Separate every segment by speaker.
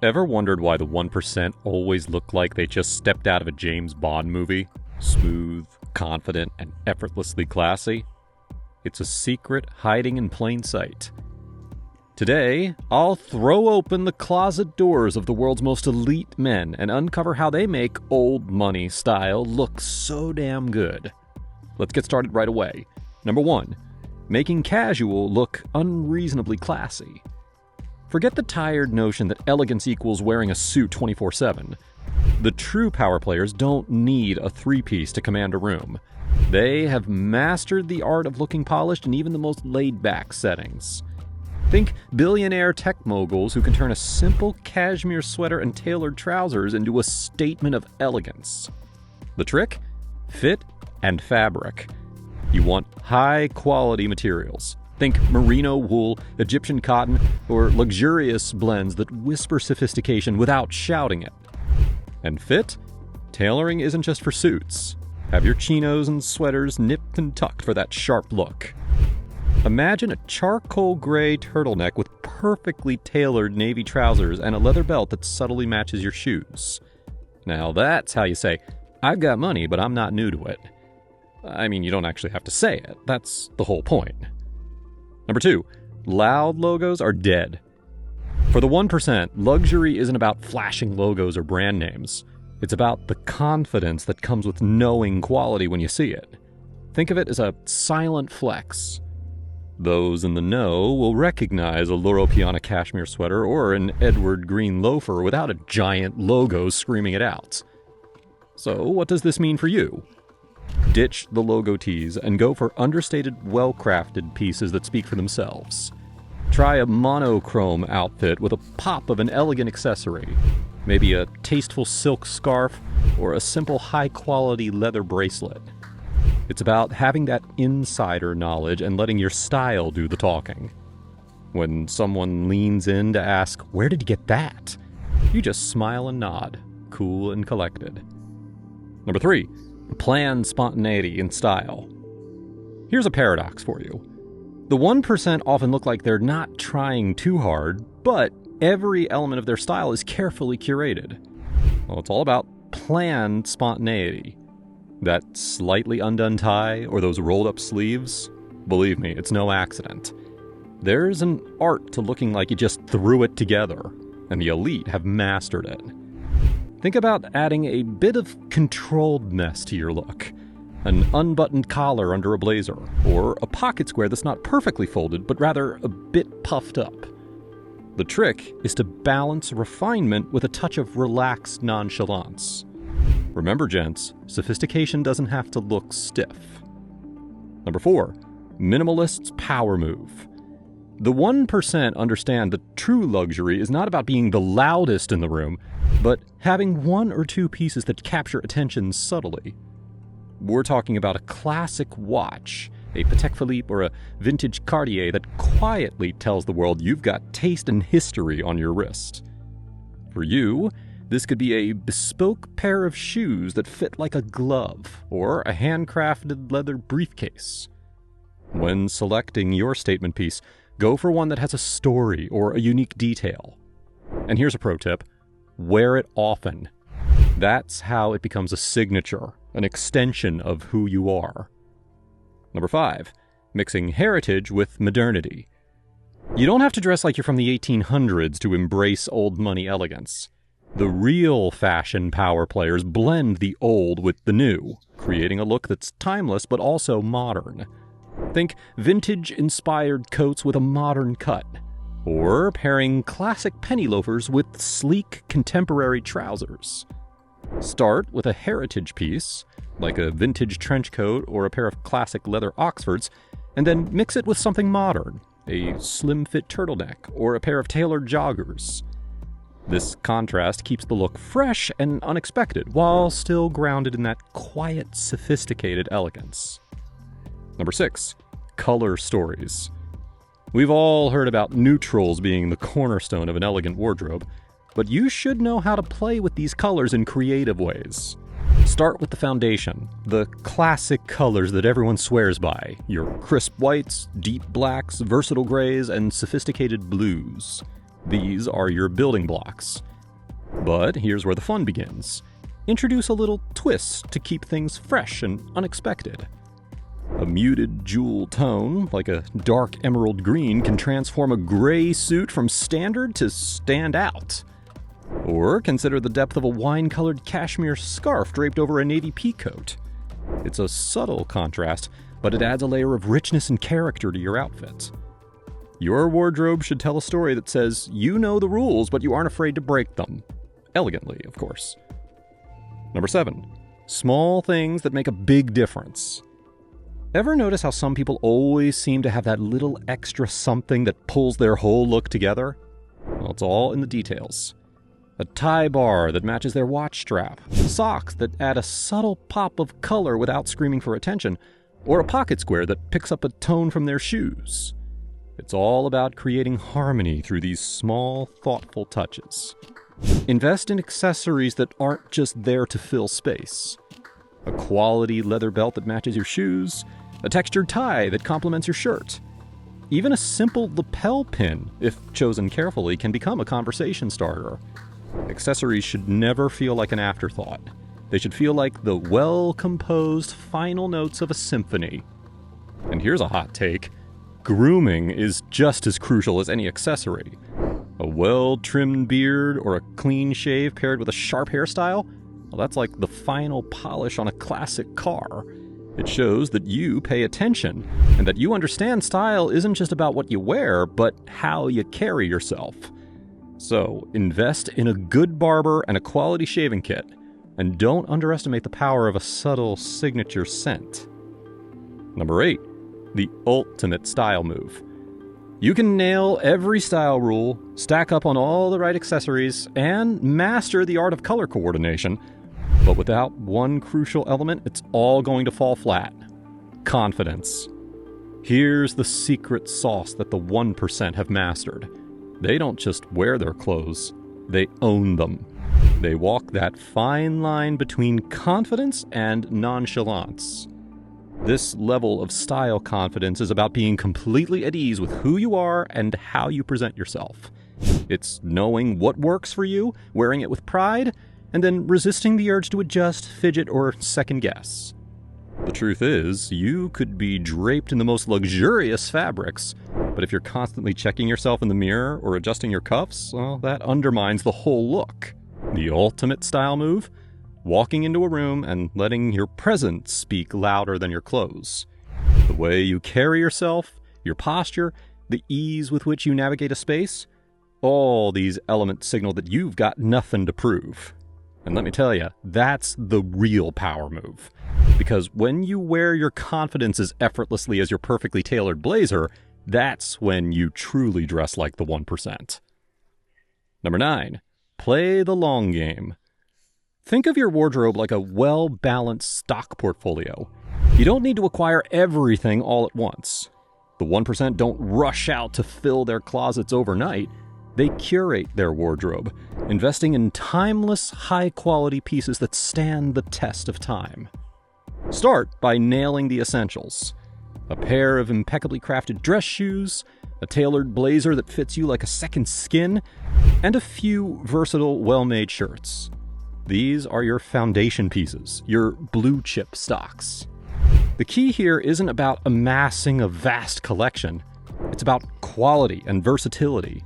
Speaker 1: Ever wondered why the 1% always look like they just stepped out of a James Bond movie? Smooth, confident, and effortlessly classy? It's a secret hiding in plain sight. Today, I'll throw open the closet doors of the world's most elite men and uncover how they make old money style look so damn good. Let's get started right away. Number 1, making casual look unreasonably classy. Forget the tired notion that elegance equals wearing a suit 24/7. The true power players don't need a three-piece to command a room. They have mastered the art of looking polished in even the most laid-back settings. Think billionaire tech moguls who can turn a simple cashmere sweater and tailored trousers into a statement of elegance. The trick? Fit and fabric. You want high-quality materials. Think merino wool, Egyptian cotton, or luxurious blends that whisper sophistication without shouting it. And fit? Tailoring isn't just for suits. Have your chinos and sweaters nipped and tucked for that sharp look. Imagine a charcoal gray turtleneck with perfectly tailored navy trousers and a leather belt that subtly matches your shoes. Now that's how you say, I've got money, but I'm not new to it. I mean, you don't actually have to say it. That's the whole point. Number 2, loud logos are dead. For the 1%, luxury isn't about flashing logos or brand names. It's about the confidence that comes with knowing quality when you see it. Think of it as a silent flex. Those in the know will recognize a Loro Piana cashmere sweater or an Edward Green loafer without a giant logo screaming it out. So what does this mean for you? Ditch the logo tees and go for understated, well-crafted pieces that speak for themselves. Try a monochrome outfit with a pop of an elegant accessory, maybe a tasteful silk scarf or a simple high-quality leather bracelet. It's about having that insider knowledge and letting your style do the talking. When someone leans in to ask, "Where did you get that?" you just smile and nod, cool and collected. Number 3, plan spontaneity and style. Here's a paradox for you. The 1% often look like they're not trying too hard, but every element of their style is carefully curated. Well, it's all about planned spontaneity. That slightly undone tie or those rolled up sleeves, believe me, it's no accident. There's an art to looking like you just threw it together, and the elite have mastered it. Think about adding a bit of controlledness to your look. An unbuttoned collar under a blazer, or a pocket square that's not perfectly folded, but rather a bit puffed up. The trick is to balance refinement with a touch of relaxed nonchalance. Remember, gents, sophistication doesn't have to look stiff. Number 4, minimalist's power move. The 1% understand that true luxury is not about being the loudest in the room, but having 1 or 2 pieces that capture attention subtly. We're talking about a classic watch, a Patek Philippe or a vintage Cartier that quietly tells the world you've got taste and history on your wrist. For you, this could be a bespoke pair of shoes that fit like a glove, or a handcrafted leather briefcase. When selecting your statement piece, go for one that has a story or a unique detail. And here's a pro tip. Wear it often. That's how it becomes a signature, an extension of who you are. Number 5, mixing heritage with modernity. You don't have to dress like you're from the 1800s to embrace old money elegance. The real fashion power players blend the old with the new, creating a look that's timeless but also modern. Think vintage-inspired coats with a modern cut, or pairing classic penny loafers with sleek contemporary trousers. Start with a heritage piece, like a vintage trench coat or a pair of classic leather Oxfords, and then mix it with something modern, a slim-fit turtleneck or a pair of tailored joggers. This contrast keeps the look fresh and unexpected, while still grounded in that quiet, sophisticated elegance. Number 6, color stories. We've all heard about neutrals being the cornerstone of an elegant wardrobe, but you should know how to play with these colors in creative ways. Start with the foundation, the classic colors that everyone swears by, your crisp whites, deep blacks, versatile grays, and sophisticated blues. These are your building blocks. But here's where the fun begins. Introduce a little twist to keep things fresh and unexpected. A muted jewel tone, like a dark emerald green, can transform a gray suit from standard to stand out. Or consider the depth of a wine-colored cashmere scarf draped over a navy peacoat. It's a subtle contrast, but it adds a layer of richness and character to your outfit. Your wardrobe should tell a story that says you know the rules, but you aren't afraid to break them. Elegantly, of course. Number 7. Small things that make a big difference. Ever notice how some people always seem to have that little extra something that pulls their whole look together? Well, it's all in the details. A tie bar that matches their watch strap, socks that add a subtle pop of color without screaming for attention, or a pocket square that picks up a tone from their shoes. It's all about creating harmony through these small, thoughtful touches. Invest in accessories that aren't just there to fill space. A quality leather belt that matches your shoes, a textured tie that complements your shirt. Even a simple lapel pin, if chosen carefully, can become a conversation starter. Accessories should never feel like an afterthought. They should feel like the well-composed final notes of a symphony. And here's a hot take. Grooming is just as crucial as any accessory. A well-trimmed beard or a clean shave paired with a sharp hairstyle? Well, that's like the final polish on a classic car. It shows that you pay attention, and that you understand style isn't just about what you wear, but how you carry yourself. So, invest in a good barber and a quality shaving kit, and don't underestimate the power of a subtle signature scent. Number 8. The ultimate style move. You can nail every style rule, stack up on all the right accessories, and master the art of color coordination, but without one crucial element, it's all going to fall flat. Confidence. Here's the secret sauce that the 1% have mastered. They don't just wear their clothes, they own them. They walk that fine line between confidence and nonchalance. This level of style confidence is about being completely at ease with who you are and how you present yourself. It's knowing what works for you, wearing it with pride, and then resisting the urge to adjust, fidget, or second guess. The truth is, you could be draped in the most luxurious fabrics, but if you're constantly checking yourself in the mirror or adjusting your cuffs, well, that undermines the whole look. The ultimate style move? Walking into a room and letting your presence speak louder than your clothes. The way you carry yourself, your posture, the ease with which you navigate a space, all these elements signal that you've got nothing to prove. And let me tell you, that's the real power move. Because when you wear your confidence as effortlessly as your perfectly tailored blazer, that's when you truly dress like the 1%. Number 9. Play the long game. Think of your wardrobe like a well-balanced stock portfolio. You don't need to acquire everything all at once. The 1% don't rush out to fill their closets overnight. They curate their wardrobe, investing in timeless, high-quality pieces that stand the test of time. Start by nailing the essentials. A pair of impeccably crafted dress shoes, a tailored blazer that fits you like a second skin, and a few versatile, well-made shirts. These are your foundation pieces, your blue-chip stocks. The key here isn't about amassing a vast collection. It's about quality and versatility.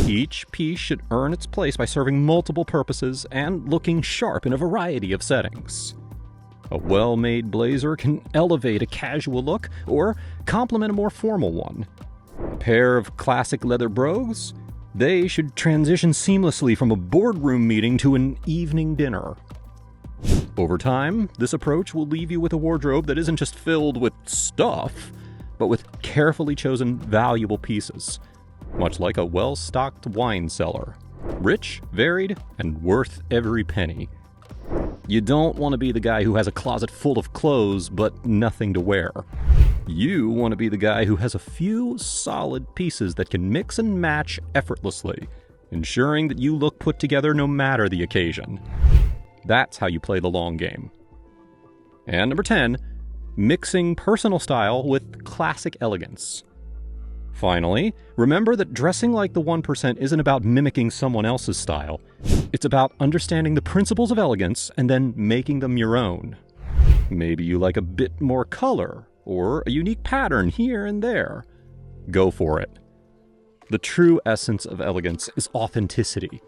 Speaker 1: Each piece should earn its place by serving multiple purposes and looking sharp in a variety of settings. A well-made blazer can elevate a casual look or complement a more formal one. A pair of classic leather brogues? They should transition seamlessly from a boardroom meeting to an evening dinner. Over time, this approach will leave you with a wardrobe that isn't just filled with stuff, but with carefully chosen valuable pieces. Much like a well-stocked wine cellar. Rich, varied, and worth every penny. You don't want to be the guy who has a closet full of clothes but nothing to wear. You want to be the guy who has a few solid pieces that can mix and match effortlessly, ensuring that you look put together no matter the occasion. That's how you play the long game. And number 10, mixing personal style with classic elegance. Finally, remember that dressing like the 1% isn't about mimicking someone else's style. It's about understanding the principles of elegance and then making them your own. Maybe you like a bit more color or a unique pattern here and there. Go for it. The true essence of elegance is authenticity.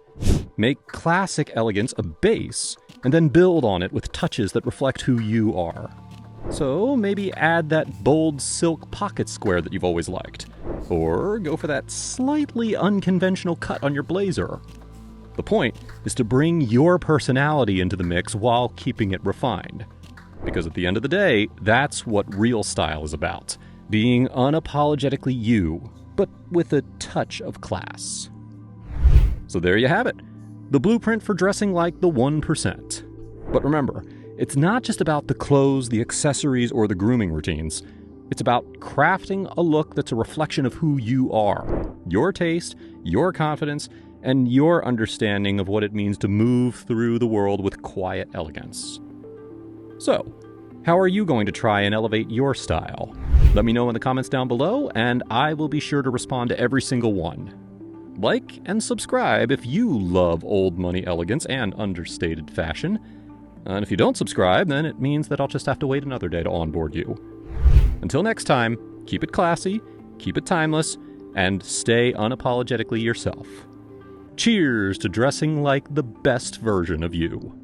Speaker 1: Make classic elegance a base and then build on it with touches that reflect who you are. So maybe add that bold silk pocket square that you've always liked. Or go for that slightly unconventional cut on your blazer. The point is to bring your personality into the mix while keeping it refined. Because at the end of the day, that's what real style is about. Being unapologetically you, but with a touch of class. So there you have it. The blueprint for dressing like the 1%. But remember, it's not just about the clothes, the accessories, or the grooming routines. It's about crafting a look that's a reflection of who you are, your taste, your confidence, and your understanding of what it means to move through the world with quiet elegance. So, how are you going to try and elevate your style? Let me know in the comments down below, and I will be sure to respond to every single one. Like and subscribe if you love old money elegance and understated fashion. And if you don't subscribe, then it means that I'll just have to wait another day to onboard you. Until next time, keep it classy, keep it timeless, and stay unapologetically yourself. Cheers to dressing like the best version of you.